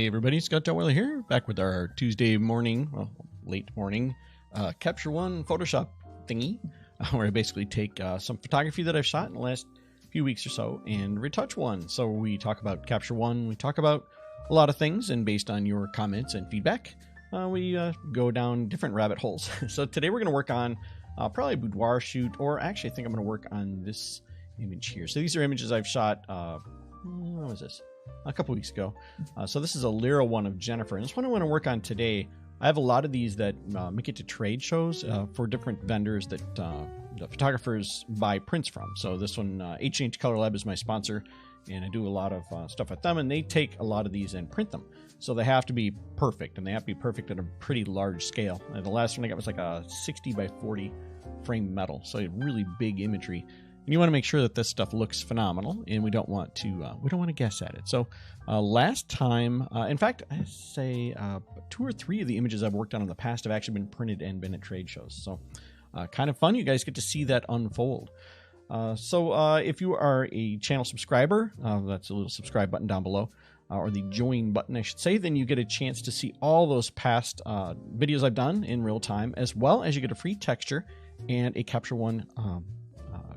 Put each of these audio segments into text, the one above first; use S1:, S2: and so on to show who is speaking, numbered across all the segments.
S1: Hey everybody, Scott Detweiler here, back with our Tuesday morning, well, late morning, Capture One Photoshop thingy, where I basically take some photography that I've shot in the last few weeks or so and retouch one. So we talk about Capture One, we talk about a lot of things, and based on your comments and feedback, we go down different rabbit holes. So today we're going to work on probably a boudoir shoot, or actually I think I'm going to work on this image here. So these are images I've shot, when was this? A couple weeks ago. So this is a Lyra one of Jennifer, and this one I want to work on today. I have a lot of these that make it to trade shows for different vendors that the photographers buy prints from. So this one, H&H Color Lab is my sponsor, and I do a lot of stuff with them, and they take a lot of these and print them. So they have to be perfect, and they have to be perfect at a pretty large scale. The last one I got was like a 60 by 40 frame metal, so a really big imagery. And you want to make sure that this stuff looks phenomenal, and we don't want to guess at it. So last time, in fact, I say 2 or 3 of the images I've worked on in the past have actually been printed and been at trade shows. So kind of fun. You guys get to see that unfold. So if you are a channel subscriber, that's a little subscribe button down below, or the join button, I should say, then you get a chance to see all those past videos I've done in real time, as well as you get a free texture and a Capture One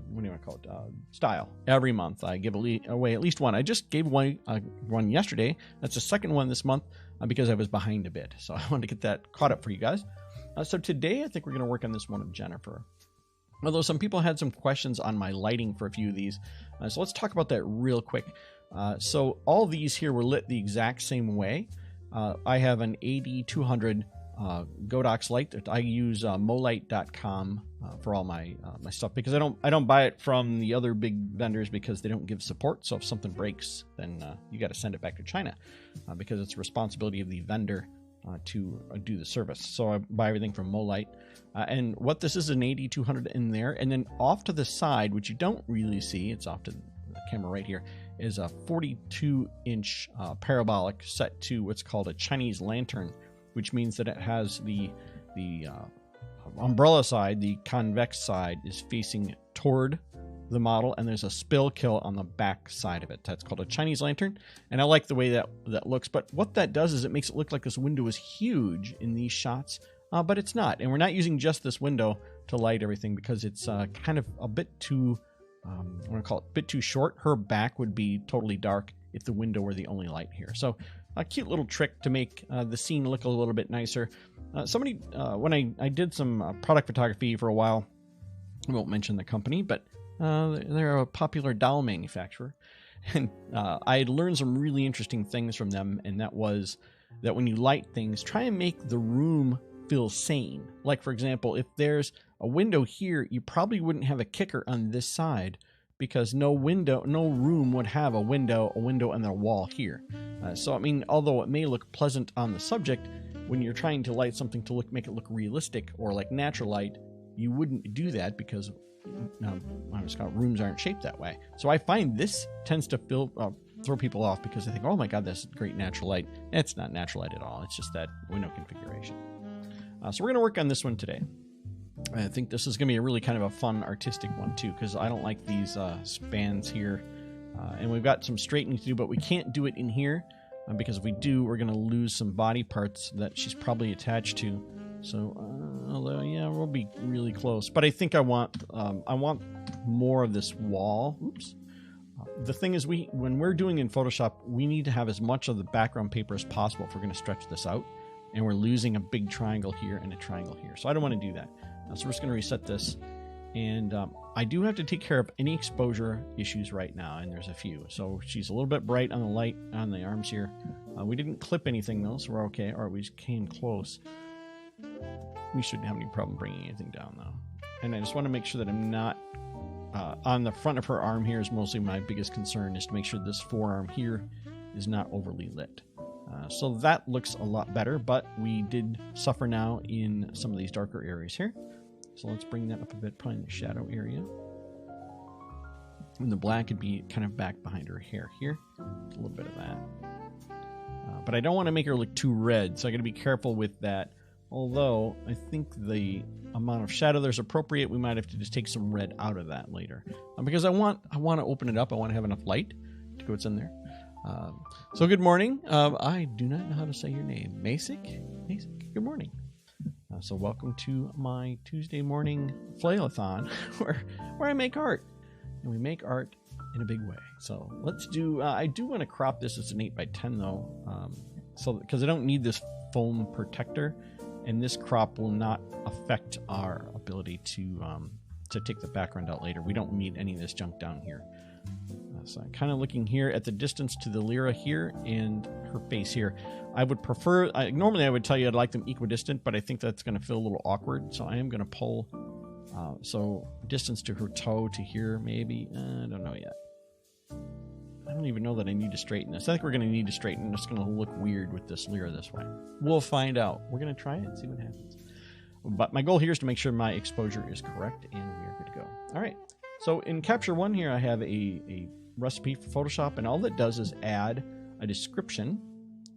S1: what do you want to call it? Style every month. I give away at least one. I just gave away one yesterday. That's the second one this month because I was behind a bit. So I wanted to get that caught up for you guys. So today I think we're going to work on this one of Jennifer. Although some people had some questions on my lighting for a few of these. So let's talk about that real quick. So all these here were lit the exact same way. I have an AD200 Godox light that I use Molite.com for all my my stuff, because I don't buy it from the other big vendors because they don't give support. So if something breaks, then you got to send it back to China because it's the responsibility of the vendor to do the service. So I buy everything from Molite, and what this is an AD200 in there, and then off to the side, which you don't really see, it's off to the camera right here, is a 42-inch parabolic set to what's called a Chinese lantern, which means that it has the umbrella side, the convex side, is facing toward the model, and there's a spill kill on the back side of it. That's called a Chinese lantern, and I like the way that looks. But what that does is it makes it look like this window is huge in these shots, but it's not. And we're not using just this window to light everything because it's kind of a bit too, I want to call it a bit too short. Her back would be totally dark if the window were the only light here. So a cute little trick to make the scene look a little bit nicer. Somebody, when I did some product photography for a while, I won't mention the company, but they're a popular doll manufacturer. And I had learned some really interesting things from them, and that was that when you light things, try and make the room feel sane. Like, for example, if there's a window here, you probably wouldn't have a kicker on this side, because no room would have a window, and then a wall here. So, I mean, although it may look pleasant on the subject, when you're trying to light something to make it look realistic or like natural light, you wouldn't do that because rooms aren't shaped that way. So I find this tends to throw people off because they think, oh my God, that's great natural light. It's not natural light at all. It's just that window configuration. So we're going to work on this one today. I think this is going to be a really kind of a fun artistic one too, because I don't like these spans here. And we've got some straightening to do, but we can't do it in here because if we do, we're going to lose some body parts that she's probably attached to. So, although, yeah, we'll be really close. But I think I want more of this wall. Oops. The thing is, when we're doing in Photoshop, we need to have as much of the background paper as possible if we're going to stretch this out. And we're losing a big triangle here and a triangle here. So I don't want to do that. So we're just going to reset this. And I do have to take care of any exposure issues right now, and there's a few. So she's a little bit bright on the light on the arms here. We didn't clip anything though, so we're okay. Or we came close. We shouldn't have any problem bringing anything down though. And I just want to make sure that I'm not on the front of her arm here is mostly my biggest concern, is to make sure this forearm here is not overly lit. So that looks a lot better, but we did suffer now in some of these darker areas here. So let's bring that up a bit, probably in the shadow area. And the black would be kind of back behind her hair here. A little bit of that. But I don't want to make her look too red, so I got to be careful with that. Although I think the amount of shadow there's appropriate, we might have to just take some red out of that later. Because I want to open it up. I want to have enough light to go what's in there. So good morning. I do not know how to say your name. Masick? Masick, good morning. So welcome to my Tuesday morning flail-a-thon where I make art. And we make art in a big way. So let's do, I do want to crop this as an 8x10 though. So because I don't need this foam protector, and this crop will not affect our ability to take the background out later. We don't need any of this junk down here. So I'm kind of looking here at the distance to the Lyra here and her face here. I would prefer, normally I would tell you I'd like them equidistant, but I think that's going to feel a little awkward. So I am going to pull, so distance to her toe to here, maybe. I don't know yet. I don't even know that I need to straighten this. I think we're going to need to straighten. It's going to look weird with this Lyra this way. We'll find out. We're going to try it and see what happens. But my goal here is to make sure my exposure is correct, and we're good to go. All right. So in Capture One here, I have a recipe for Photoshop, and all that does is add a description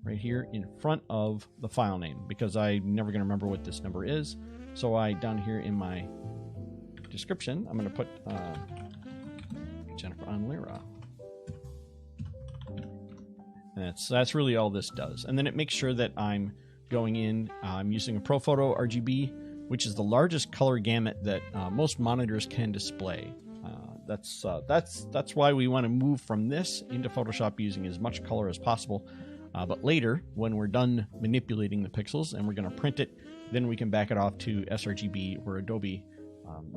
S1: right here in front of the file name, because I'm never going to remember what this number is. So down here in my description, I'm going to put Jennifer on Lyra. And that's really all this does. And then it makes sure that I'm going in, I'm using a ProPhoto RGB, which is the largest color gamut that most monitors can display. That's why we want to move from this into Photoshop using as much color as possible. But later, when we're done manipulating the pixels and we're going to print it, then we can back it off to sRGB or Adobe,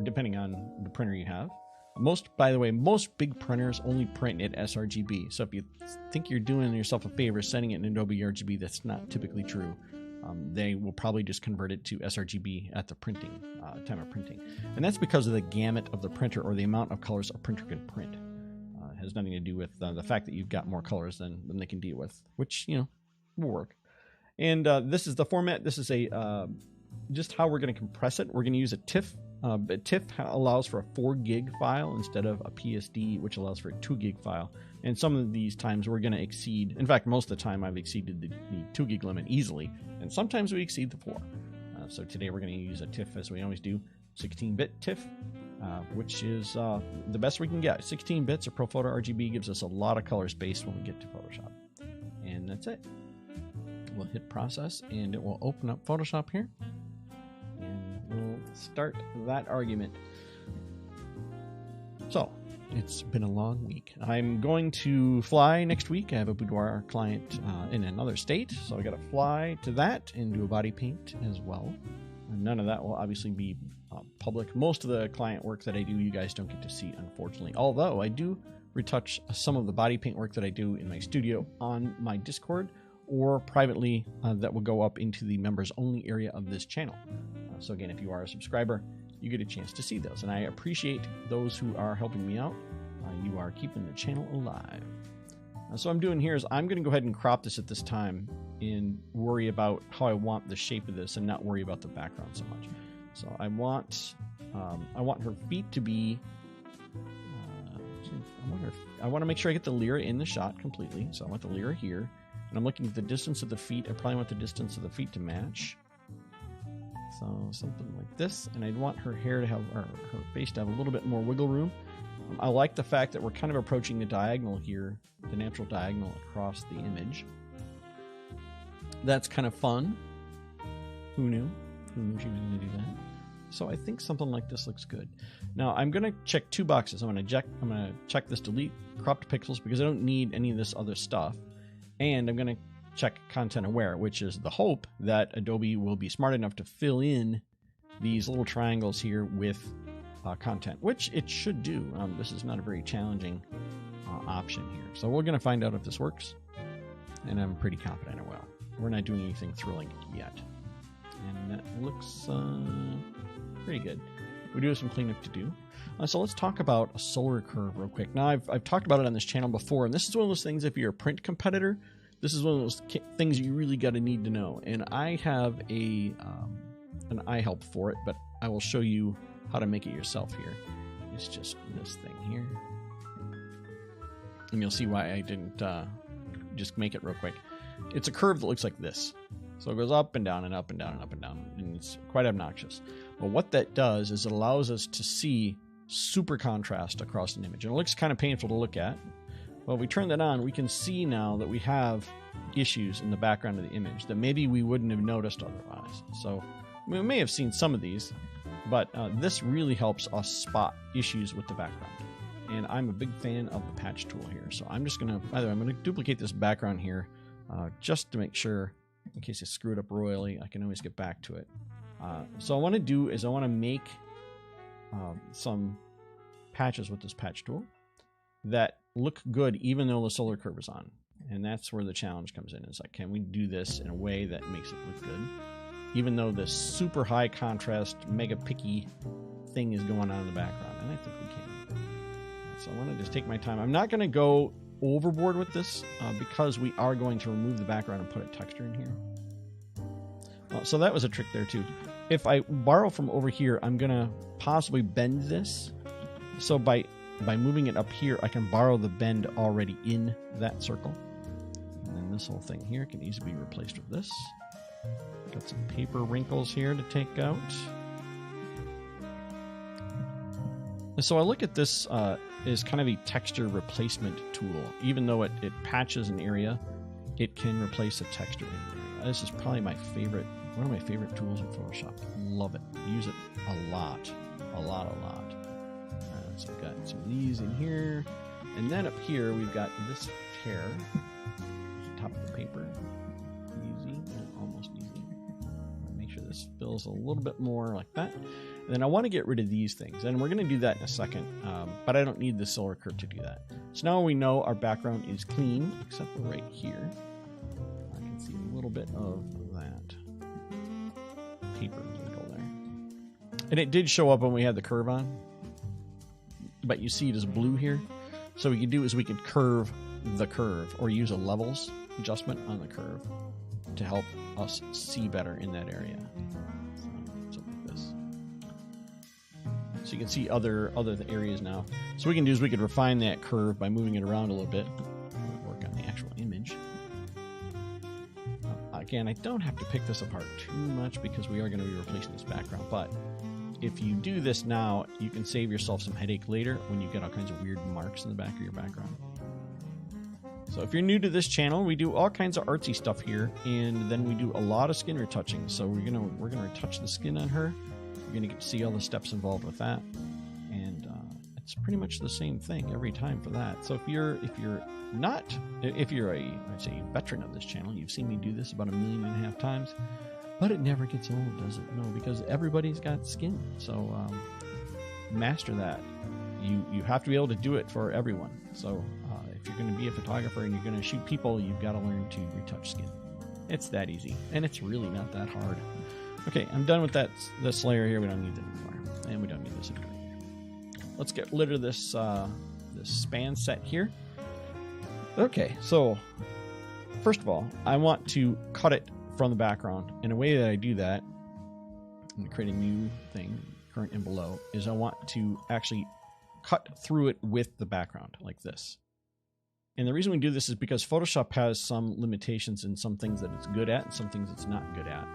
S1: depending on the printer you have. By the way, most big printers only print at sRGB. So if you think you're doing yourself a favor sending it in Adobe RGB, that's not typically true. They will probably just convert it to sRGB at the printing time of printing. And that's because of the gamut of the printer, or the amount of colors a printer can print. It has nothing to do with the fact that you've got more colors than they can deal with, which, will work. And this is the format. This is just how we're going to compress it. We're going to use a TIFF. But TIFF allows for a 4 gig file instead of a PSD, which allows for a 2 gig file. And some of these times we're going to exceed, in fact, most of the time I've exceeded the 2 gig limit easily, and sometimes we exceed the 4. So today we're going to use a TIFF, as we always do, 16-bit TIFF, which is the best we can get. 16 bits of ProPhoto RGB gives us a lot of color space when we get to Photoshop. And that's it. We'll hit process, and it will open up Photoshop here. We'll start that argument. So, it's been a long week. I'm going to fly next week. I have a boudoir client in another state, so I got to fly to that and do a body paint as well. And none of that will obviously be public. Most of the client work that I do, you guys don't get to see, unfortunately. Although I do retouch some of the body paint work that I do in my studio on my Discord, or privately, that will go up into the members only area of this channel. So again, if you are a subscriber, you get a chance to see those. And I appreciate those who are helping me out. You are keeping the channel alive. So what I'm doing here is I'm going to go ahead and crop this at this time and worry about how I want the shape of this and not worry about the background so much. So I want her feet to be, I want to make sure I get the Lyra in the shot completely. So I want the Lyra here. And I'm looking at the distance of the feet. I probably want the distance of the feet to match. So something like this. And I'd want her hair to have, or her face to have a little bit more wiggle room. I like the fact that we're kind of approaching the diagonal here, the natural diagonal across the image. That's kind of fun. Who knew? Who knew she was going to do that? So I think something like this looks good. Now I'm going to check 2 boxes. I'm going to check this delete cropped pixels because I don't need any of this other stuff. And I'm going to check content aware, which is the hope that Adobe will be smart enough to fill in these little triangles here with content, which it should do. This is not a very challenging option here. So we're going to find out if this works, and I'm pretty confident it will. We're not doing anything thrilling yet. And that looks pretty good. We do have some cleanup to do. So let's talk about a solar curve real quick. Now, I've talked about it on this channel before, and this is one of those things, if you're a print competitor, this is one of those things you really got to need to know. And I have an eye help for it, but I will show you how to make it yourself here. It's just this thing here. And you'll see why I didn't just make it real quick. It's a curve that looks like this. So it goes up and down and up and down and up and down, and it's quite obnoxious. But what that does is it allows us to see super contrast across an image. And it looks kind of painful to look at, Well, if we turn that on, we can see now that we have issues in the background of the image that maybe we wouldn't have noticed otherwise. So we may have seen some of these, but this really helps us spot issues with the background. And I'm a big fan of the patch tool here. So I'm just going to, I'm going to duplicate this background here just to make sure, in case I screw it up royally, I can always get back to it. So what I want to do is I want to make some patches with this patch tool that look good even though the solar curve is on. And that's where the challenge comes in. It's like, can we do this in a way that makes it look good even though this super high contrast, mega picky thing is going on in the background? And I think we can. So I want to just take my time. I'm not going to go overboard with this because we are going to remove the background and put a texture in here. So that was a trick there too. If I borrow from over here, I'm going to possibly bend this. So by moving it up here, I can borrow the bend already in that circle. And then this whole thing here can easily be replaced with this. Got some paper wrinkles here to take out. And so I look at this as kind of a texture replacement tool. Even though it patches an area, it can replace a texture in an area. This is probably my favorite, one of my favorite tools in Photoshop. Love it. Use it a lot. A lot. So we've got some of these in here. And then up here, we've got this tear. Top of the paper. Easy. Almost easy. Make sure this fills a little bit more like that. And then I want to get rid of these things. And we're going to do that in a second. But I don't need the solar curve to do that. So now we know our background is clean, except for right here. I can see a little bit of that paper wrinkle there. And it did show up when we had the curve on. But you see it as blue here. So what we can do is we can curve the curve or use a levels adjustment on the curve to help us see better in that area. So like this. So you can see other areas now. So what we can do is we could refine that curve by moving it around a little bit. Work on the actual image. Again, I don't have to pick this apart too much because we are going to be replacing this background, but if you do this now, you can save yourself some headache later when you get all kinds of weird marks in the back of your background. So if you're new to this channel, we do all kinds of artsy stuff here, and then we do a lot of skin retouching. So we're gonna retouch the skin on her. You're gonna get to see all the steps involved with that, and it's pretty much the same thing every time for that. So if you're I'd say a veteran of this channel, you've seen me do this about 1.5 million times. But it never gets old, does it? No, because everybody's got skin. So master that. You have to be able to do it for everyone. So if you're going to be a photographer and you're going to shoot people, you've got to learn to retouch skin. It's that easy, and it's really not that hard. Okay, I'm done with this layer here. We don't need it anymore, and we don't need this anymore. Let's get rid of this this span set here. Okay, so first of all, I want to cut it from the background. And a way that I do that, I'm going to create a new thing, current and below, is I want to actually cut through it with the background like this. And the reason we do this is because Photoshop has some limitations in some things that it's good at and some things it's not good at.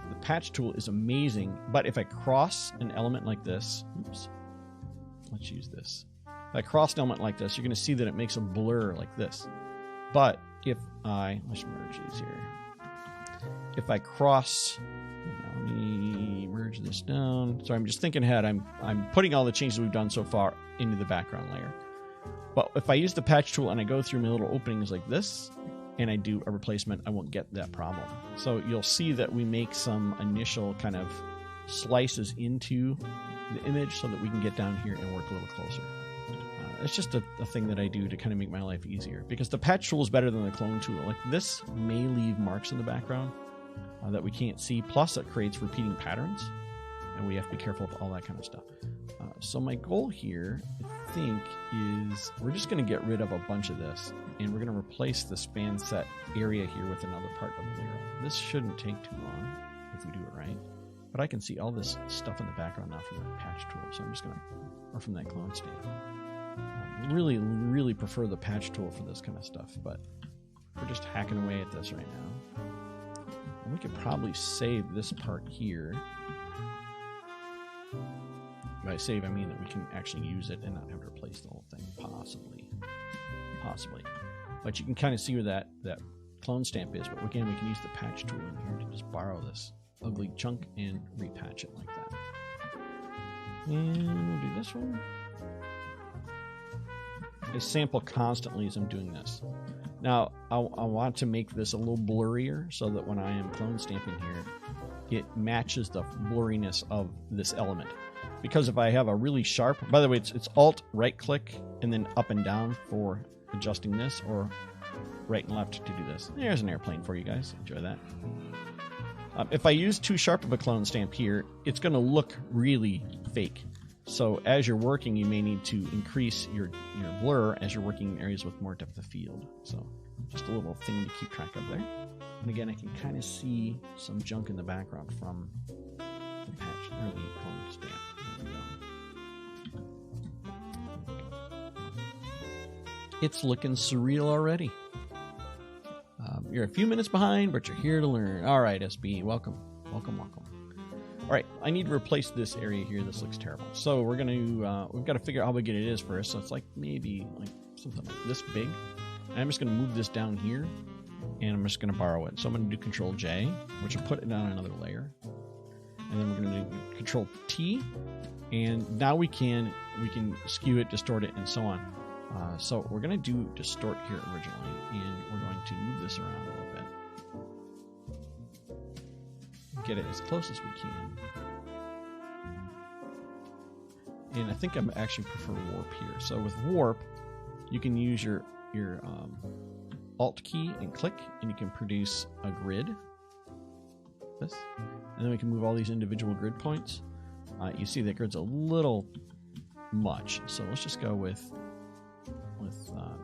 S1: The patch tool is amazing, but if I cross an element like this, oops, let's use this. If I cross an element like this, you're going to see that it makes a blur like this. But if let's merge these here. If I cross, let me merge this down. So I'm just thinking ahead. I'm putting all the changes we've done so far into the background layer. But if I use the patch tool and I go through my little openings like this, and I do a replacement, I won't get that problem. So you'll see that we make some initial kind of slices into the image so that we can get down here and work a little closer. It's just a thing that I do to kind of make my life easier, because the patch tool is better than the clone tool. Like this may leave marks in the background that we can't see, plus it creates repeating patterns, and we have to be careful of all that kind of stuff. So my goal here, I think, is we're just going to get rid of a bunch of this, and we're going to replace the span set area here with another part of the layer. This shouldn't take too long if we do it right, but I can see all this stuff in the background now from the patch tool, so I'm just going to, or from that clone stand. Really prefer the patch tool for this kind of stuff, but we're just hacking away at this right now. And we could probably save this part here. By save, I mean that we can actually use it and not have to replace the whole thing, possibly. possibly. But you can kind of see where that clone stamp is. But again, we can use the patch tool in here to just borrow this ugly chunk and repatch it like that. And we'll do this one. I sample constantly as I'm doing this. Now, I want to make this a little blurrier so that when I am clone stamping here, it matches the blurriness of this element. Because if I have a really sharp, by the way, it's Alt right click and then up and down for adjusting this, or right and left to do this. There's an airplane for you guys. Enjoy that. If I use too sharp of a clone stamp here, it's going to look really fake. So as you're working, you may need to increase your blur as you're working in areas with more depth of field. So just a little thing to keep track of there. And again, I can kind of see some junk in the background from the patch or the clone stamp. There we go. It's looking surreal already. You're a few minutes behind, but you're here to learn. All right, SB, welcome. Welcome, welcome. All right, I need to replace this area here. This looks terrible. So we're going to, we've got to figure out how big it is first. So it's like maybe like something like this big. And I'm just going to move this down here, and I'm just going to borrow it. So I'm going to do Control J, which will put it on another layer. And then we're going to do Control T, and now we can skew it, distort it, and so on. So we're going to do distort here originally, and we're going to move this around a little bit. Get it as close as we can. And I think I actually prefer warp here. So with warp, you can use your Alt key and click, and you can produce a grid. This, and then we can move all these individual grid points. You see that grid's a little much, so let's just go with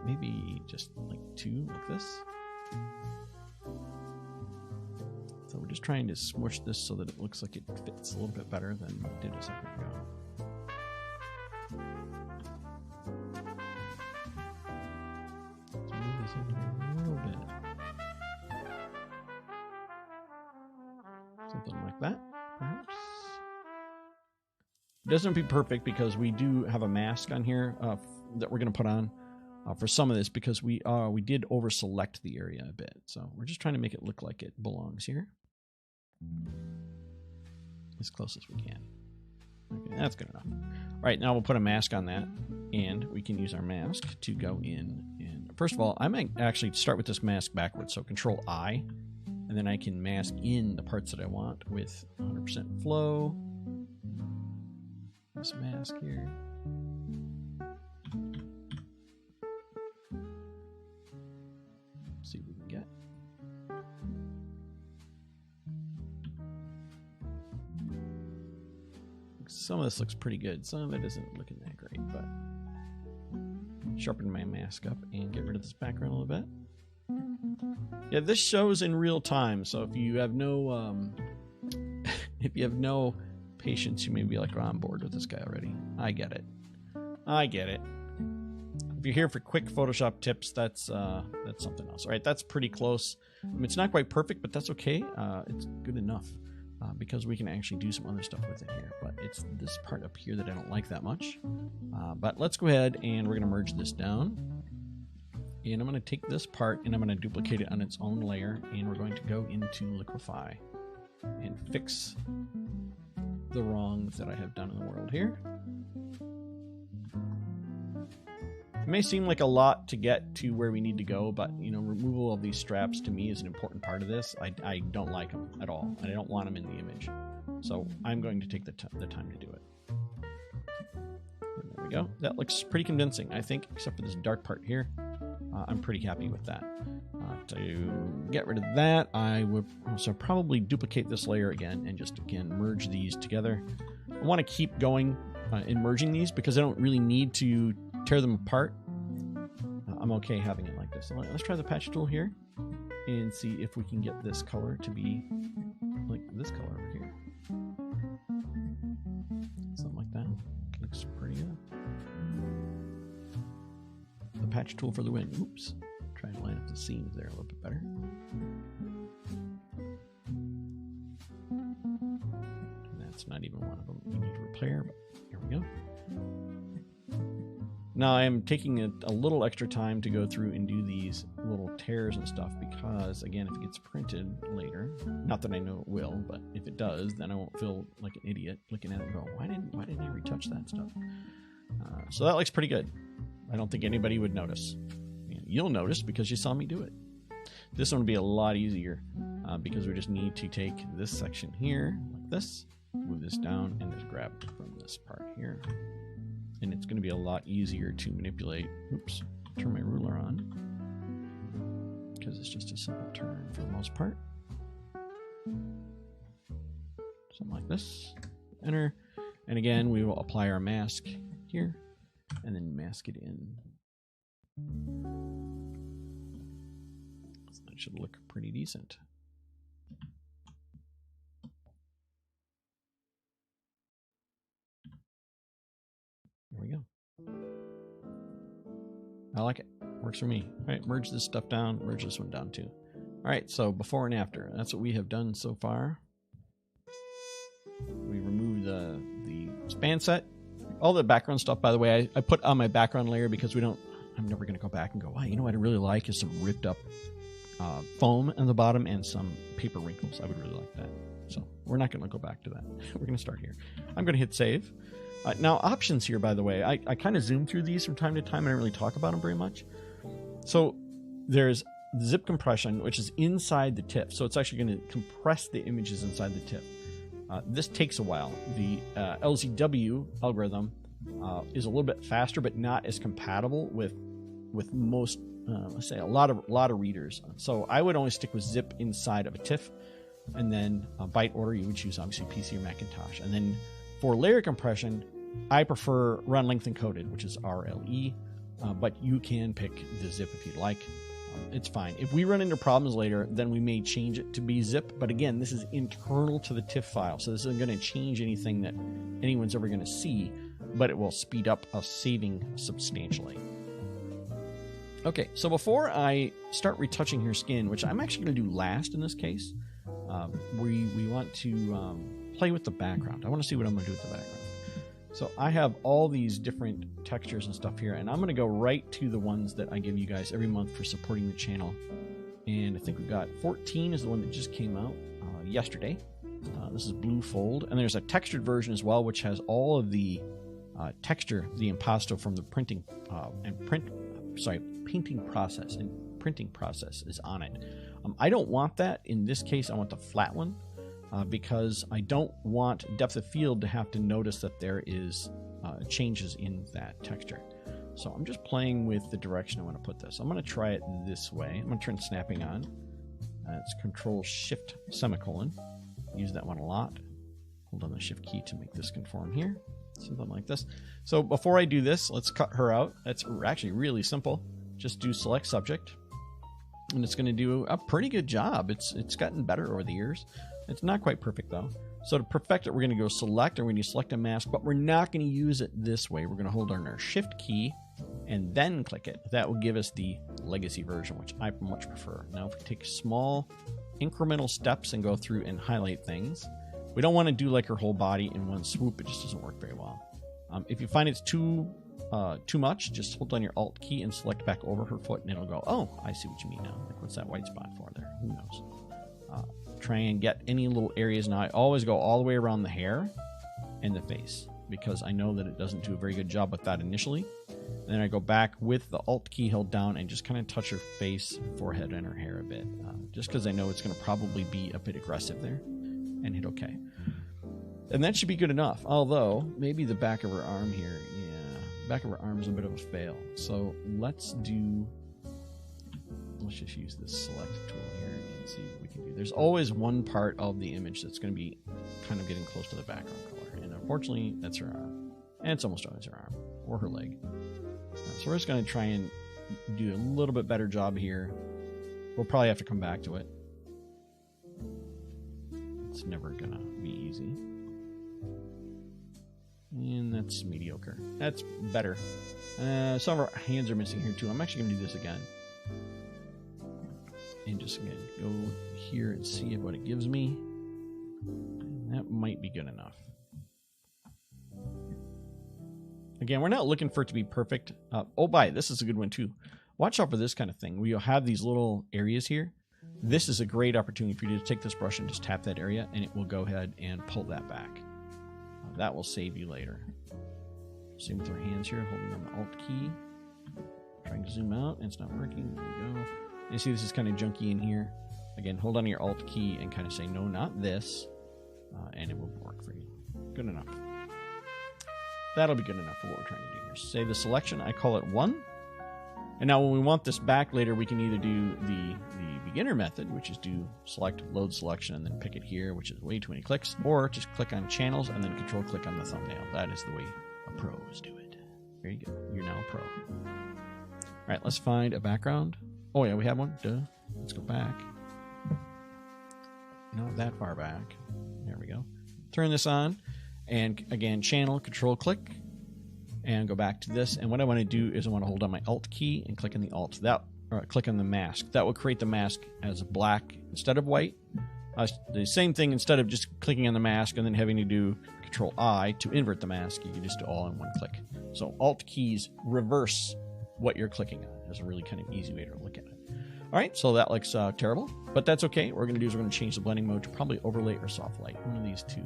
S1: maybe just like 2 like this. So we're just trying to smush this so that it looks like it fits a little bit better than it did a second ago. Let's move this in here a little bit. Something like that, perhaps. It doesn't be perfect because we do have a mask on here that we're going to put on for some of this, because we did over select the area a bit. So we're just trying to make it look like it belongs here. As close as we can. Okay, that's good enough. All right, now we'll put a mask on that, and we can use our mask to go in. And first of all, I might actually start with this mask backwards. So Control I, and then I can mask in the parts that I want with 100% flow. This mask here. See what we can get. Some of this looks pretty good. Some of it isn't looking that great, but sharpen my mask up and get rid of this background a little bit. Yeah, this shows in real time, so if you have no patience, you may be like, oh, I'm bored with this guy already. I get it. I get it. If you're here for quick Photoshop tips, that's something else. All right, that's pretty close. I mean, it's not quite perfect, but that's okay. It's good enough because we can actually do some other stuff with it here. But it's this part up here that I don't like that much. But let's go ahead and we're going to merge this down. And I'm going to take this part and I'm going to duplicate it on its own layer. And we're going to go into Liquify and fix the wrongs that I have done in the world here. It may seem like a lot to get to where we need to go, but you know, removal of these straps to me is an important part of this. I don't like them at all, and I don't want them in the image. So I'm going to take the time to do it. And there we go. That looks pretty convincing, I think, except for this dark part here. I'm pretty happy with that. To get rid of that, I would also probably duplicate this layer again and just again merge these together. I want to keep going in merging these because I don't really need to tear them apart. I'm okay having it like this. So let's try the patch tool here and see if we can get this color to be like this color over here. Something like that. Looks pretty good. The patch tool for the win. Oops. Try and line up the seams there a little bit better. And that's not even one of them we need to repair, but here we go. Now I am taking a little extra time to go through and do these little tears and stuff because, again, if it gets printed later, not that I know it will, but if it does, then I won't feel like an idiot looking at it and go, why didn't I retouch that stuff? So that looks pretty good. I don't think anybody would notice. You'll notice because you saw me do it. This one will be a lot easier because we just need to take this section here like this, move this down, and just grab from this part here. And it's going to be a lot easier to manipulate. Oops, turn my ruler on because it's just a simple turn for the most part. Something like this. Enter. And again, we will apply our mask here and then mask it in. So that should look pretty decent. There we go. I like it. Works for me. All right, merge this stuff down. Merge this one down too. All right, so before and after. That's what we have done so far. We removed the span set. All the background stuff, by the way, I put on my background layer because I'm never going to go back and go, wow, you know what I really like is some ripped up foam on the bottom and some paper wrinkles. I would really like that. So we're not going to go back to that. We're going to start here. I'm going to hit save. Now, options here, by the way, I kind of zoom through these from time to time. I don't really talk about them very much. So there's zip compression, which is inside the TIFF. So it's actually going to compress the images inside the TIFF. This takes a while. The LZW algorithm is a little bit faster, but not as compatible with most, let's say, a lot of readers. So I would only stick with zip inside of a TIFF, and then byte order you would choose obviously PC or Macintosh, and then for layer compression, I prefer run length encoded, which is RLE, but you can pick the zip if you'd like. It's fine. If we run into problems later, then we may change it to be zip. But again, this is internal to the TIFF file, so this isn't going to change anything that anyone's ever going to see, but it will speed up us saving substantially. Okay, so before I start retouching her skin, which I'm actually going to do last in this case, we want to play with the background. I want to see what I'm going to do with the background. So I have all these different textures and stuff here, and I'm going to go right to the ones that I give you guys every month for supporting the channel. And I think we've got 14 is the one that just came out yesterday. This is Blue Fold, and there's a textured version as well, which has all of the texture, the impasto from the painting process and printing process is on it. I don't want that in this case. I want the flat one. Because I don't want depth of field to have to notice that there is changes in that texture. So I'm just playing with the direction I want to put this. I'm going to try it this way. I'm going to turn snapping on. It's Control-Shift semicolon. Use that one a lot. Hold on the Shift key to make this conform here. Something like this. So before I do this, let's cut her out. That's actually really simple. Just do Select Subject. And it's going to do a pretty good job. It's gotten better over the years. It's not quite perfect though. So to perfect it, we're going to go select, and we're going to select a mask, but we're not going to use it this way. We're going to hold on our Shift key and then click it. That will give us the legacy version, which I much prefer. Now, if we take small incremental steps and go through and highlight things, we don't want to do like her whole body in one swoop. It just doesn't work very well. If you find it's too much, just hold on your Alt key and select back over her foot, and it'll go, oh, I see what you mean now. Like, what's that white spot for there? Who knows? Try and get any little areas. Now I always go all the way around the hair and the face because I know that it doesn't do a very good job with that initially. And then I go back with the Alt key held down and just kind of touch her face, forehead, and her hair a bit, just because I know it's going to probably be a bit aggressive there, and hit OK. And that should be good enough, although maybe the back of her arm here, yeah, back of her arm is a bit of a fail. So let's just use this select tool here and see what we can do. There's always one part of the image that's going to be kind of getting close to the background color, and unfortunately that's her arm, and it's almost always her arm or her leg. So we're just going to try and do a little bit better job here. We'll probably have to come back to it. It's never going to be easy. And that's mediocre. That's better. Some of our hands are missing here too. I'm actually going to do this again. And just again, go here and see what it gives me. And that might be good enough. Again, we're not looking for it to be perfect. This is a good one too. Watch out for this kind of thing where you'll have these little areas here. This is a great opportunity for you to take this brush and just tap that area, and it will go ahead and pull that back. That will save you later. Same with our hands here, holding on the Alt key. Trying to zoom out, and it's not working. There we go. And you see this is kind of junky in here. Again, hold on to your Alt key and kind of say, no, not this. And it will work for you. Good enough. That'll be good enough for what we're trying to do here. Save the selection. I call it 1. And now when we want this back later, we can either do the beginner method, which is do select load selection and then pick it here, which is way too many clicks, or just click on channels and then control click on the thumbnail. That is the way pros do it. There you go. You're now a pro. All right, let's find a background. Oh yeah, we have one. Duh. Let's go back. Not that far back. There we go. Turn this on, and again, channel, control click, and go back to this. And what I want to do is I want to hold on my Alt key and click on the Alt. Click on the mask. That will create the mask as black instead of white. The same thing, instead of just clicking on the mask and then having to do Control I to invert the mask, you can just do all in one click. So Alt keys reverse what you're clicking on. That's a really kind of easy way to look at it. All right, so that looks terrible, but that's okay. What we're going to do is we're going to change the blending mode to probably overlay or soft light. One of these two.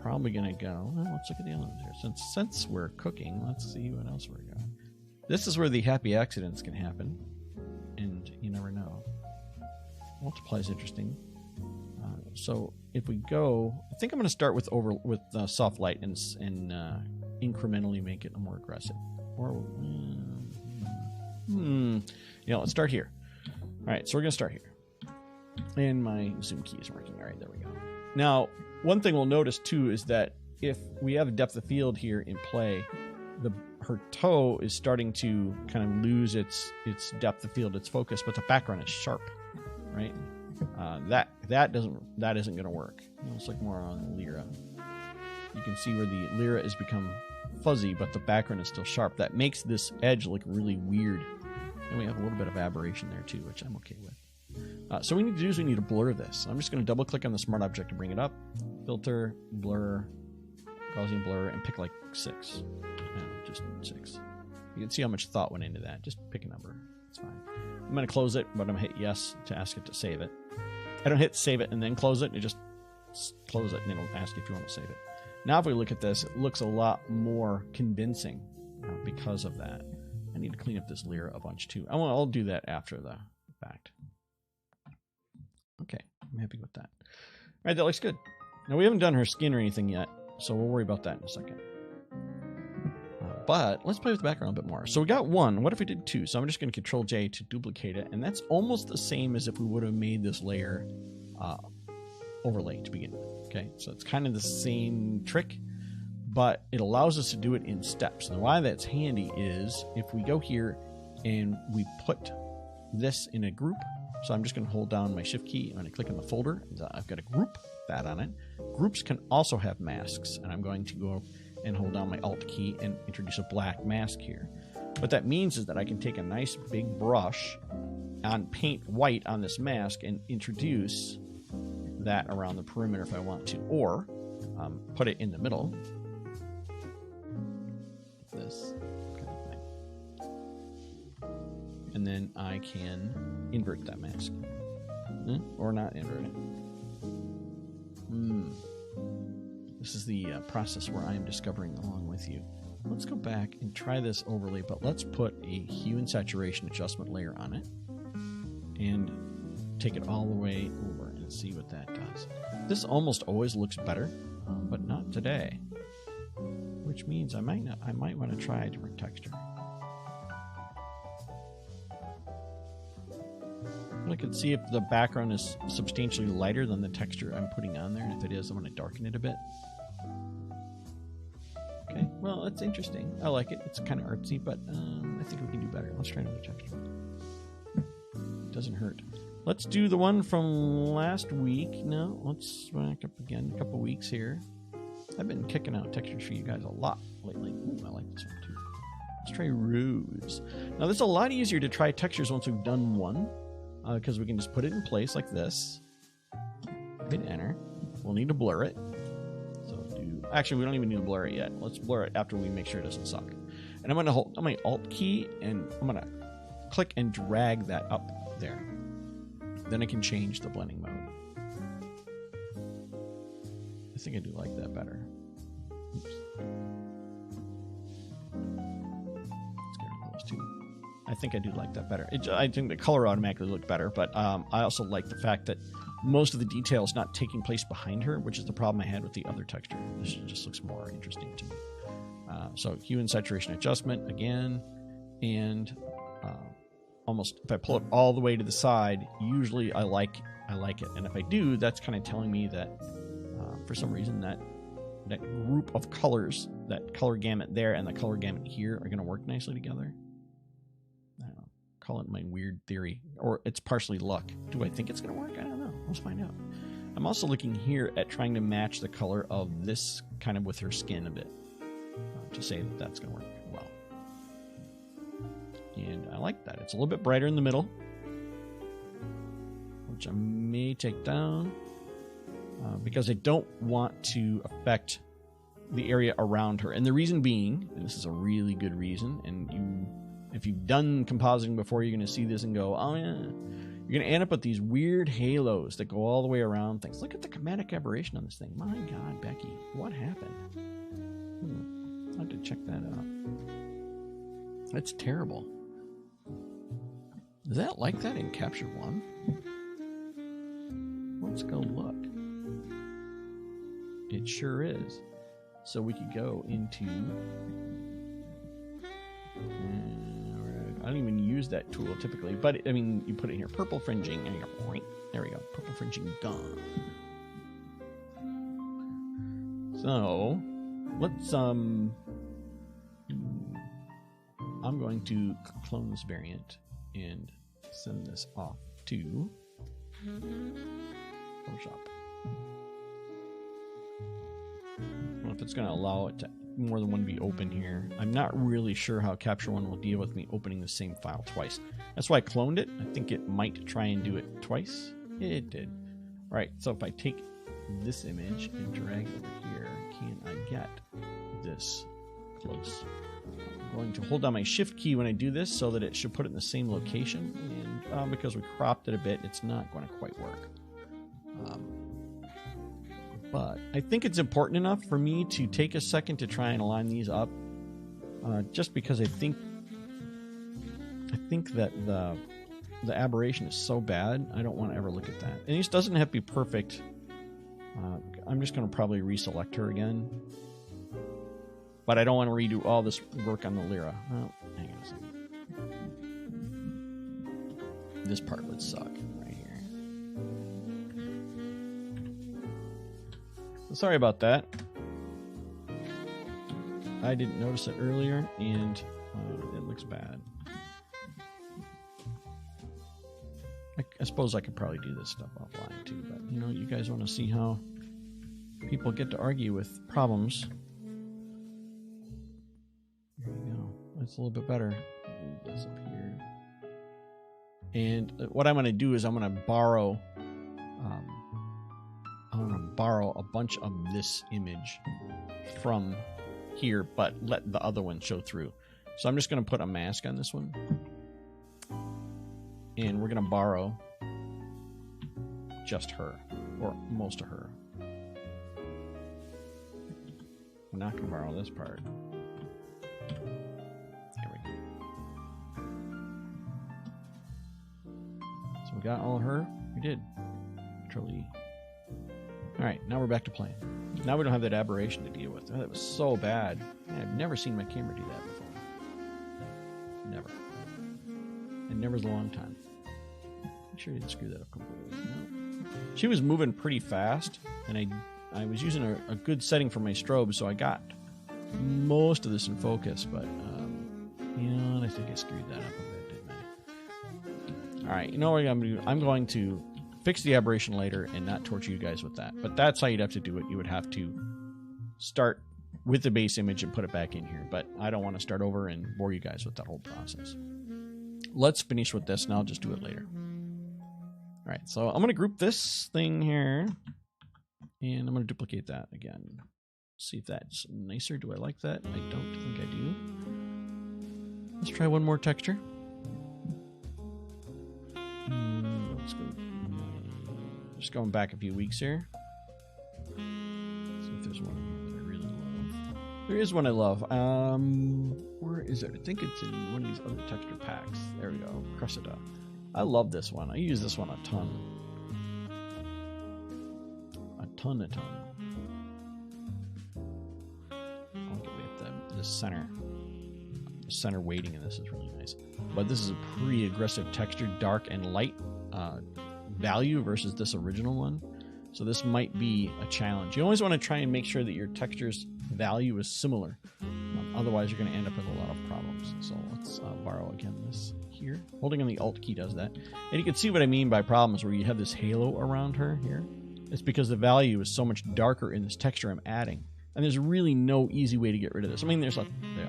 S1: Probably going to go, well, let's look at the other ones here. Since we're cooking, let's see what else we're going. This is where the happy accidents can happen, and you never know. Multiply is interesting. So if we go, I think I'm going to start with soft light and incrementally make it more aggressive. Or let's start here. All right, so we're going to start here. And my zoom key is working. All right, there we go. Now, one thing we'll notice too is that if we have a depth of field here in play, her toe is starting to kind of lose its depth of field, its focus, but the background is sharp, right? That isn't going to work. Let's look more on the Lyra. You can see where the Lyra has become fuzzy, but the background is still sharp. That makes this edge look really weird. And we have a little bit of aberration there too, which I'm okay with. So what we need to do is we need to blur this. I'm just going to double click on the smart object to bring it up. Filter, blur, Gaussian blur, and pick like 6. Just 6. You can see how much thought went into that. Just pick a number. It's fine. I'm going to close it, but I'm going to hit yes to ask it to save it. I don't hit save it and then close it. It just close it and it'll ask if you want to save it. Now if we look at this, it looks a lot more convincing because of that. I need to clean up this Lyra a bunch too. I'll do that after the fact. Okay, I'm happy with that. All right, that looks good. Now we haven't done her skin or anything yet, so we'll worry about that in a second. But let's play with the background a bit more. So we got 1. What if we did 2? So I'm just going to Control J to duplicate it, and that's almost the same as if we would have made this layer overlay to begin with. Okay, so it's kind of the same trick, but it allows us to do it in steps. And why that's handy is if we go here and we put this in a group. So I'm just going to hold down my Shift key. I'm going to click on the folder. I've got a group that on it. Groups can also have masks, and I'm going to go and hold down my Alt key and introduce a black mask here. What that means is that I can take a nice big brush and paint white on this mask and introduce that around the perimeter if I want to, or put it in the middle. This kind of thing. And then I can invert that mask. Or not invert it. This is the process where I am discovering along with you. Let's go back and try this overlay, but let's put a Hue and Saturation Adjustment layer on it and take it all the way over and see what that does. This almost always looks better, but not today, which means I might want to try a different texture. I can see if the background is substantially lighter than the texture I'm putting on there, and if it is, I'm going to darken it a bit. Okay, well, that's interesting. I like it. It's kind of artsy, but I think we can do better. Let's try another texture. Doesn't hurt. Let's do the one from last week. No, let's back up again a couple weeks here. I've been kicking out textures for you guys a lot lately. Ooh, I like this one too. Let's try Rose. Now, this is a lot easier to try textures once we've done one. Because we can just put it in place like this. Hit enter. We'll need to blur it. So do. Actually, we don't even need to blur it yet. Let's blur it after we make sure it doesn't suck. And I'm going to hold my Alt key and I'm going to click and drag that up there. Then I can change the blending mode. I think I do like that better. Oops. Let's get rid of those two. I think I do like that better. I think the color automatically looked better, but I also like the fact that most of the detail is not taking place behind her, which is the problem I had with the other texture. This just looks more interesting to me. So Hue and Saturation Adjustment again, and almost if I pull it all the way to the side, usually I like it, and if I do, that's kind of telling me that for some reason that group of colors, that color gamut there and the color gamut here, are going to work nicely together. I don't know. Call it my weird theory, or it's partially luck. Do I think it's going to work? I don't know. Let's find out. I'm also looking here at trying to match the color of this kind of with her skin a bit to say that that's going to work well. And I like that. It's a little bit brighter in the middle, which I may take down because I don't want to affect the area around her. And the reason being, and this is a really good reason, and if you've done compositing before, you're going to see this and go, oh yeah, you're going to end up with these weird halos that go all the way around things. Look at the chromatic aberration on this thing. My God, Becky, what happened? I have to check that out. That's terrible. Is that like that in Capture One? Let's go look. It sure is. So we could go into... I don't even use that tool typically, but I mean, you put it in here, purple fringing, and you go, there we go, purple fringing gone. So, let's, I'm going to clone this variant and send this off to Photoshop. I don't know if it's going to allow it to more than one be open here. I'm not really sure how Capture One will deal with me opening the same file twice. That's why I cloned it. I think it might try and do it twice. It did. All right, so if I take this image and drag it over here, can I get this close? I'm going to hold down my Shift key when I do this so that it should put it in the same location. And because we cropped it a bit, it's not going to quite work. But I think it's important enough for me to take a second to try and align these up, just because I think that the aberration is so bad, I don't want to ever look at that. And this doesn't have to be perfect. I'm just going to probably reselect her again, but I don't want to redo all this work on the Lyra. Well, hang on a second. This part would suck. Sorry about that. I didn't notice it earlier, and it looks bad. I suppose I could probably do this stuff offline too, but you know, you guys want to see how people get to argue with problems. There you go. That's a little bit better. Move this up here. And what I'm going to do is I'm going to borrow a bunch of this image from here, but let the other one show through. So I'm just going to put a mask on this one, and we're going to borrow just her, or most of her. We're not going to borrow this part. There we go. So we got all of her. We did. Control-E. Alright, now we're back to playing. Now we don't have that aberration to deal with. Oh, that was so bad. Man, I've never seen my camera do that before. Never. And never's a long time. Make sure I didn't screw that up completely. No. She was moving pretty fast, and I was using a good setting for my strobe, so I got most of this in focus, but, you know, I think I screwed that up a bit, didn't I? Alright, you know what I'm going to do? I'm going to fix the aberration later and not torture you guys with that. But that's how you'd have to do it. You would have to start with the base image and put it back in here. But I don't want to start over and bore you guys with that whole process. Let's finish with this, and I'll just do it later. All right, so I'm going to group this thing here, and I'm going to duplicate that again. See if that's nicer. Do I like that? I don't think I do. Let's try one more texture. Let's go. Just going back a few weeks here. See if there's one here that I really love. There is one I love. Where is it? I think it's in one of these other texture packs. There we go. Cressida. I love this one. I use this one a ton. A ton. I'll get with the center. The center weighting in this is really nice. But this is a pretty aggressive texture, dark and light value versus this original one. So this might be a challenge. You always want to try and make sure that your texture's value is similar. Otherwise, you're going to end up with a lot of problems. So let's borrow again this here. Holding on the Alt key does that. And you can see what I mean by problems where you have this halo around her here. It's because the value is so much darker in this texture I'm adding. And there's really no easy way to get rid of this. I mean, there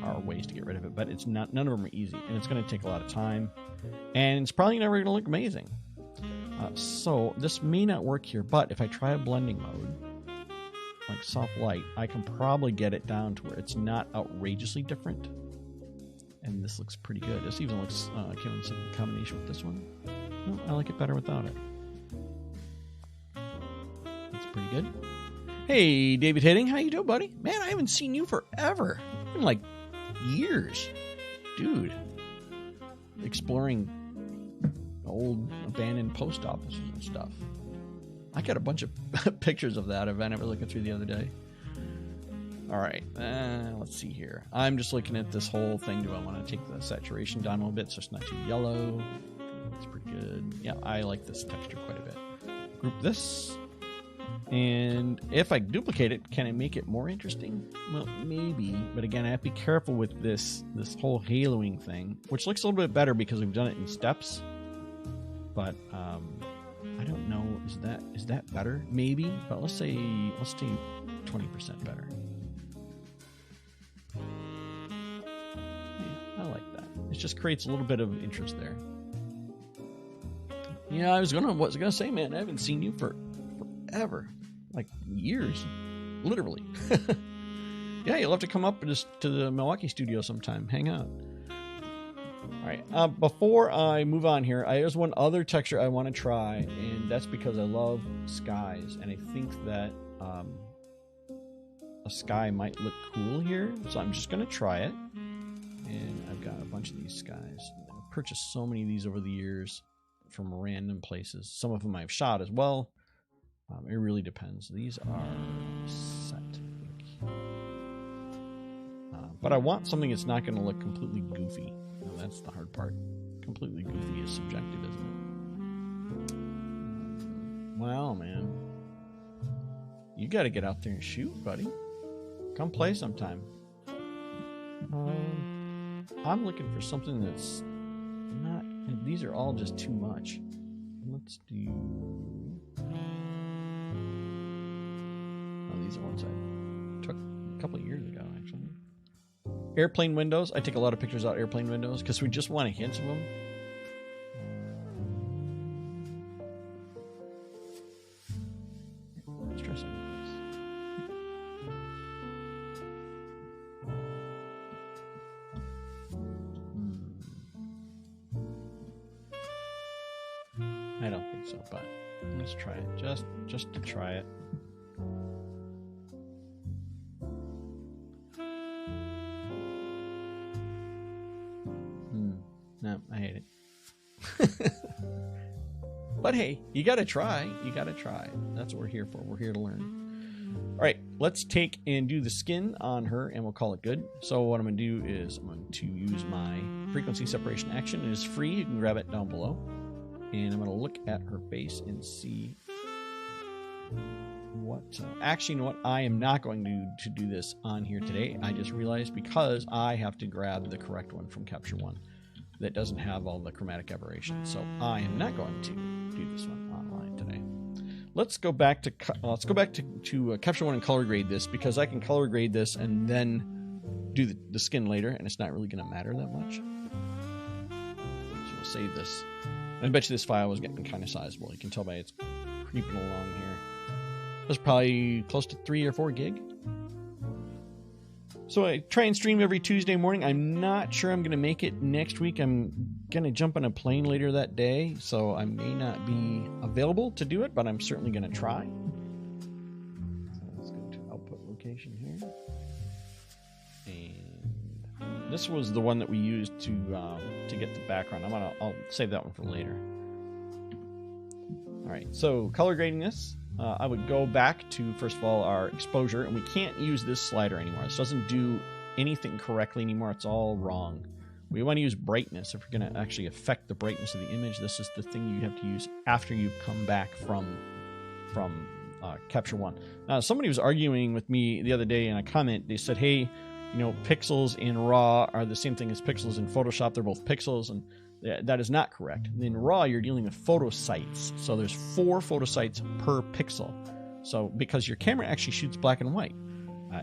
S1: are ways to get rid of it, but it's not. None of them are easy, and it's going to take a lot of time, and it's probably never going to look amazing. So this may not work here, but if I try a blending mode, like soft light, I can probably get it down to where it's not outrageously different, and this looks pretty good. This even looks in combination with this one. No, I like it better without it. That's pretty good. Hey, David Hitting, how you doing, buddy? Man, I haven't seen you forever. It's been like years. Dude. Exploring old abandoned post offices and stuff. I got a bunch of pictures of that event I was looking through the other day. All right, let's see here. I'm just looking at this whole thing. Do I want to take the saturation down a little bit so it's not too yellow? That's pretty good. Yeah, I like this texture quite a bit. Group this. And if I duplicate it, can I make it more interesting? Well, maybe. But again, I have to be careful with this whole haloing thing, which looks a little bit better because we've done it in steps. But I don't know. Is that better? Maybe. But let's say 20% better. Yeah, I like that. It just creates a little bit of interest there. Yeah, I was gonna say, man, I haven't seen you forever. Like years, literally. Yeah, you'll have to come up to the Milwaukee studio sometime. Hang out. All right. Before I move on here, there's one other texture I want to try, and that's because I love skies, and I think that a sky might look cool here. So I'm just gonna try it, and I've got a bunch of these skies. I've purchased so many of these over the years from random places. Some of them I've shot as well. It really depends. These are set, I think. But I want something that's not going to look completely goofy. No, that's the hard part. Completely goofy is subjective, isn't it? Wow, man. You got to get out there and shoot, buddy. Come play sometime. I'm looking for something that's not... These are all just too much. Let's do... These are ones I took a couple of years ago, actually. Airplane windows. I take a lot of pictures out airplane windows because we just want a hint of them. Let's try some of these. I don't think so, but let's try it. Just to try it. No, I hate it. But hey, you gotta try. You gotta try. That's what we're here for. We're here to learn. All right, let's take and do the skin on her, and we'll call it good. So what I'm gonna do is I'm going to use my frequency separation action. It is free. You can grab it down below. And I'm gonna look at her face and see what... actually, you know what? I am not going to do this on here today. I just realized because I have to grab the correct one from Capture One that doesn't have all the chromatic aberrations. So I am not going to do this one online today. Let's go back to Capture One and color grade this, because I can color grade this and then do the skin later, and it's not really going to matter that much. So we'll save this. I bet you this file was getting kind of sizable. You can tell by it's creeping along here. That's probably close to 3 or 4 gig. So I try and stream every Tuesday morning. I'm not sure I'm going to make it next week. I'm going to jump on a plane later that day, so I may not be available to do it, but I'm certainly going to try. So let's go to output location here. And this was the one that we used to get the background. I'll save that one for later. All right, so color grading this. I would go back to, first of all, our exposure, and we can't use this slider anymore. This doesn't do anything correctly anymore. It's all wrong. We want to use brightness. If we're going to actually affect the brightness of the image, this is the thing you have to use after you've come back from Capture One. Now, somebody was arguing with me the other day in a comment. They said, hey, you know, pixels in RAW are the same thing as pixels in Photoshop. They're both pixels, and that is not correct. In RAW, you're dealing with photo sites. So there's 4 photo sites per pixel. So because your camera actually shoots black and white,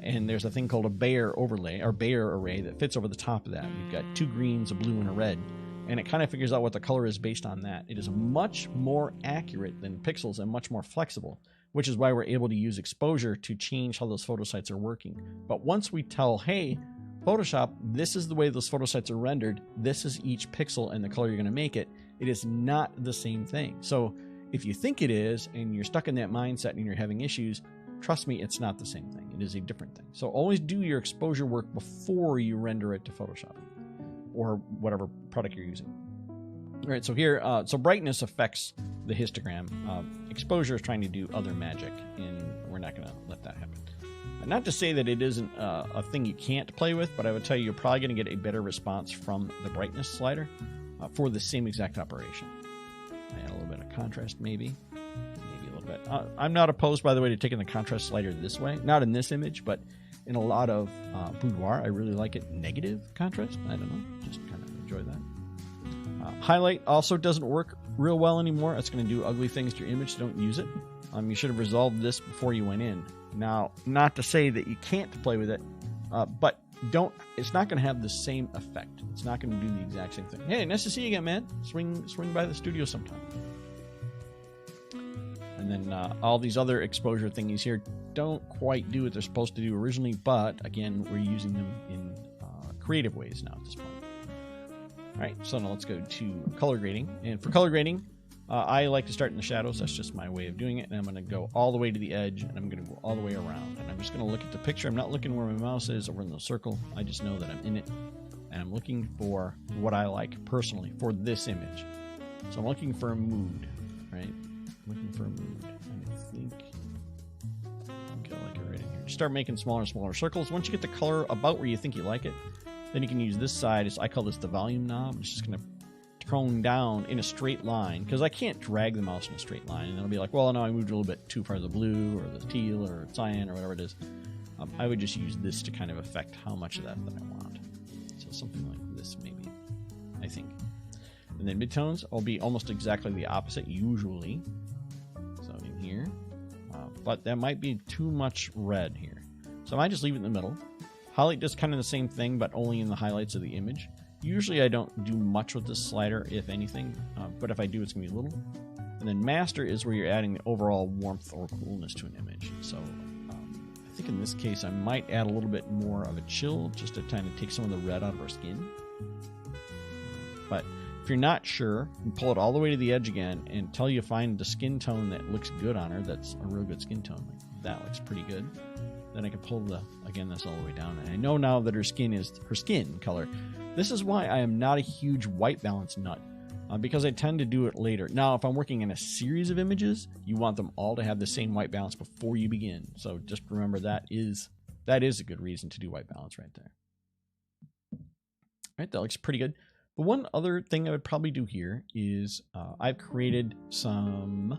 S1: and there's a thing called a Bayer overlay or Bayer array that fits over the top of that. You've got 2 greens, a blue, and a red, and it kind of figures out what the color is based on that. It is much more accurate than pixels and much more flexible, which is why we're able to use exposure to change how those photo sites are working. But once we tell, hey, Photoshop, this is the way those photo sites are rendered, this is each pixel and the color you're going to make it, it is not the same thing. So if you think it is and you're stuck in that mindset and you're having issues, trust me, it's not the same thing. It is a different thing. So always do your exposure work before you render it to Photoshop or whatever product you're using. All right, so here, so brightness affects the histogram. Exposure is trying to do other magic, and we're not going to let that happen. Not to say that it isn't a thing you can't play with, but I would tell you you're probably going to get a better response from the brightness slider for the same exact operation. Add a little bit of contrast, maybe a little bit. I'm not opposed, by the way, to taking the contrast slider this way. Not in this image, but in a lot of boudoir, I really like it negative contrast. I don't know, just kind of enjoy that. Highlight also doesn't work real well anymore. It's going to do ugly things to your image, so don't use it. You should have resolved this before you went in. Now, not to say that you can't play with it, but it's not going to have the same effect. It's not going to do the exact same thing. Hey, nice to see you again, man. Swing by the studio sometime. And then all these other exposure thingies here don't quite do what they're supposed to do originally, but again, we're using them in creative ways now at this point. All right, so now let's go to color grading. And for color grading, I like to start in the shadows. That's just my way of doing it. And I'm going to go all the way to the edge, and I'm going to go all the way around. And I'm just going to look at the picture. I'm not looking where my mouse is over in the circle. I just know that I'm in it, and I'm looking for what I like personally for this image. So I'm looking for a mood, right? Looking for a mood. And I think I like it right in here. Just start making smaller and smaller circles. Once you get the color about where you think you like it, then you can use this side. I call this the volume knob. It's just going to tone down in a straight line, because I can't drag the mouse in a straight line, and it'll be like, well, no, I moved a little bit too far to the blue or the teal or cyan or whatever it is. I would just use this to kind of affect how much of that I want. So something like this, maybe, I think. And then midtones will be almost exactly the opposite, usually. So in here, but that might be too much red here. So I might just leave it in the middle. Highlight does kind of the same thing, but only in the highlights of the image. Usually I don't do much with this slider, if anything, but if I do, it's going to be little. And then master is where you're adding the overall warmth or coolness to an image. So I think in this case I might add a little bit more of a chill, just to kind of take some of the red out of our skin. But if you're not sure, you pull it all the way to the edge again until you find the skin tone that looks good on her. That's a real good skin tone. Like, that looks pretty good. Then I can pull again, that's all the way down. And I know now that her skin is her skin color. This is why I am not a huge white balance nut, because I tend to do it later. Now, if I'm working in a series of images, you want them all to have the same white balance before you begin. So just remember that is a good reason to do white balance right there. All right, that looks pretty good. The one other thing I would probably do here is I've created some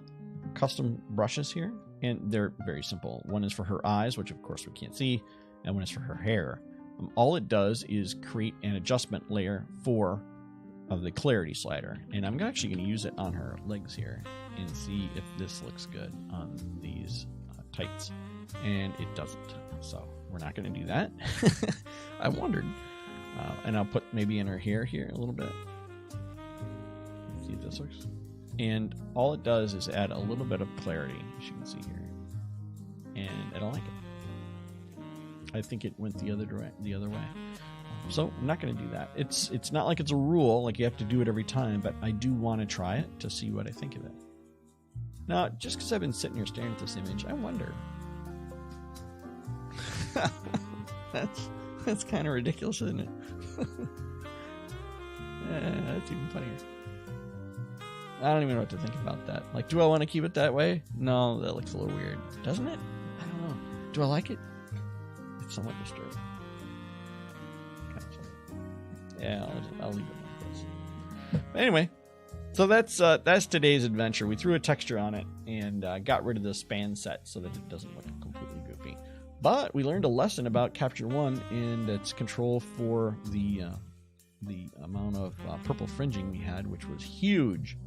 S1: custom brushes here, and they're very simple. One is for her eyes, which of course we can't see, and one is for her hair. All it does is create an adjustment layer for the clarity slider, and I'm actually going to use it on her legs here and see if this looks good on these tights, and it doesn't. So we're not going to do that. I wondered. And I'll put maybe in her hair here a little bit. See if this works. And all it does is add a little bit of clarity, as you can see here. And I don't like it. I think it went the other way. So I'm not going to do that. It's not like it's a rule, like you have to do it every time, but I do want to try it to see what I think of it. Now, just because I've been sitting here staring at this image, I wonder. That's kind of ridiculous, isn't it? That's even funnier. I don't even know what to think about that. Like, do I want to keep it that way? No, that looks a little weird. Doesn't it? I don't know. Do I like it? It's somewhat disturbing. Yeah, I'll leave it like this. But anyway, so that's today's adventure. We threw a texture on it and got rid of the span set so that it doesn't look completely goofy. But we learned a lesson about Capture One and its control for the amount of purple fringing we had, which was huge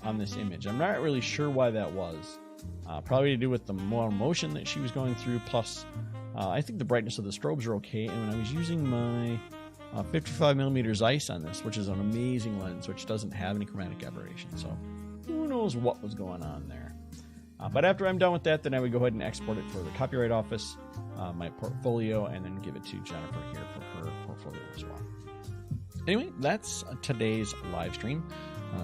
S1: on this image. I'm not really sure why that was. Probably to do with the more motion that she was going through. Plus, I think the brightness of the strobes are okay. And when I was using my 55mm Zeiss on this, which is an amazing lens, which doesn't have any chromatic aberration, so who knows what was going on there. But after I'm done with that, then I would go ahead and export it for the Copyright Office, my portfolio, and then give it to Jennifer here for her portfolio as well. Anyway, that's today's live stream.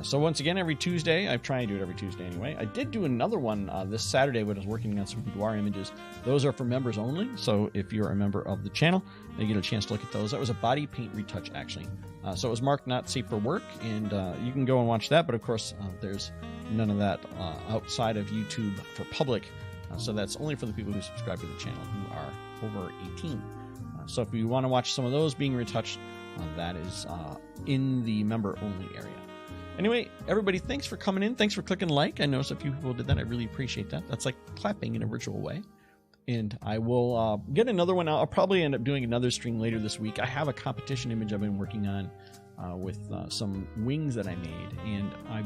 S1: So once again, every Tuesday, I try and do it every Tuesday anyway. I did do another one this Saturday when I was working on some boudoir images. Those are for members only, so if you're a member of the channel, you get a chance to look at those. That was a body paint retouch, actually. So it was marked not safe for work, and you can go and watch that, but of course, there's none of that outside of YouTube for public. So that's only for the people who subscribe to the channel who are over 18. So if you want to watch some of those being retouched, that is in the member-only area. Anyway, everybody, thanks for coming in. Thanks for clicking like. I noticed a few people did that. I really appreciate that. That's like clapping in a virtual way. And I will get another one out. I'll probably end up doing another stream later this week. I have a competition image I've been working on with some wings that I made. And I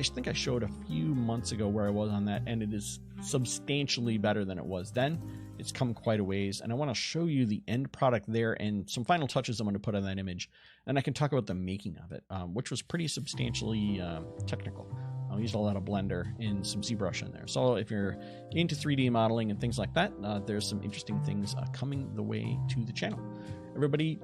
S1: think I showed a few months ago where I was on that, and it is substantially better than it was then. It's come quite a ways, and I want to show you the end product there and some final touches I'm going to put on that image. And I can talk about the making of it, which was pretty substantially technical. I used a lot of Blender and some ZBrush in there. So if you're into 3D modeling and things like that, there's some interesting things coming the way to the channel. Everybody,